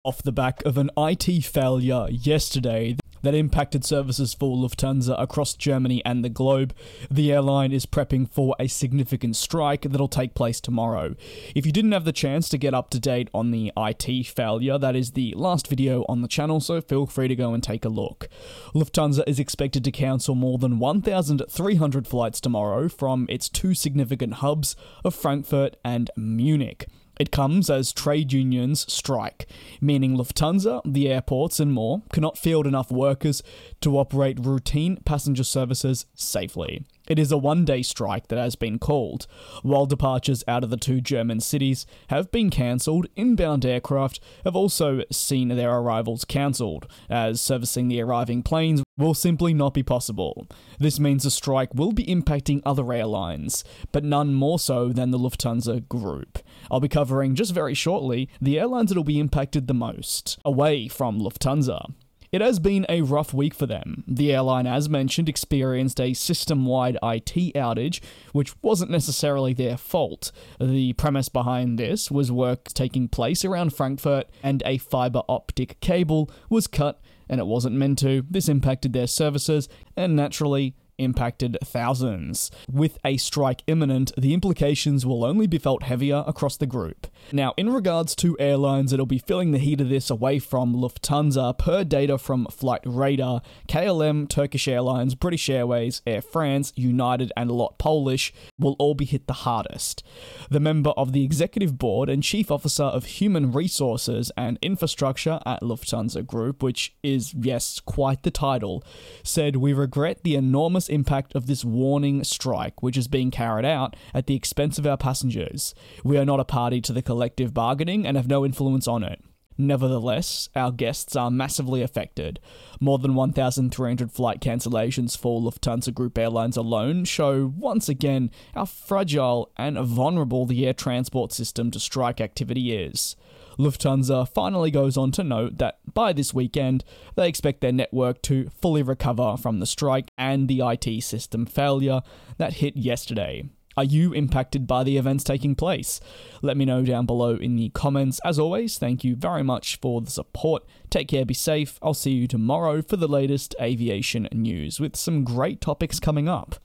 Off the back of an IT failure yesterday that impacted services for Lufthansa across Germany and the globe, the airline is prepping for a significant strike that'll take place tomorrow. If you didn't have the chance to get up to date on the IT failure, that is the last video on the channel, so feel free to go and take a look. Lufthansa is expected to cancel more than 1,300 flights tomorrow from its two significant hubs of Frankfurt and Munich. It comes as trade unions strike, meaning Lufthansa, the airports and more cannot field enough workers to operate routine passenger services safely. It is a one-day strike that has been called. While departures out of the two German cities have been cancelled, inbound aircraft have also seen their arrivals cancelled, as servicing the arriving planes will simply not be possible. This means the strike will be impacting other airlines, but none more so than the Lufthansa group. I'll be covering just very shortly the airlines that will be impacted the most, away from Lufthansa. It has been a rough week for them. The airline, as mentioned, experienced a system-wide IT outage, which wasn't necessarily their fault. The premise behind this was work taking place around Frankfurt, and a fiber optic cable was cut, and it wasn't meant to. This impacted their services, and naturally impacted thousands. With a strike imminent, the implications will only be felt heavier across the group. Now, in regards to airlines that'll be feeling the heat of this away from Lufthansa, per data from Flight Radar, KLM, Turkish Airlines, British Airways, Air France, United, and LOT Polish will all be hit the hardest. The member of the executive board and chief officer of human resources and infrastructure at Lufthansa Group, which is, yes, quite the title, said, "We regret the enormous impact of this warning strike, which is being carried out at the expense of our passengers. We are not a party to the collective bargaining and have no influence on it. Nevertheless, our guests are massively affected. More than 1,300 flight cancellations for Lufthansa Group Airlines alone show once again how fragile and vulnerable the air transport system to strike activity is." Lufthansa finally goes on to note that by this weekend, they expect their network to fully recover from the strike and the IT system failure that hit yesterday. Are you impacted by the events taking place? Let me know down below in the comments. As always, thank you very much for the support. Take care, be safe. I'll see you tomorrow for the latest aviation news with some great topics coming up.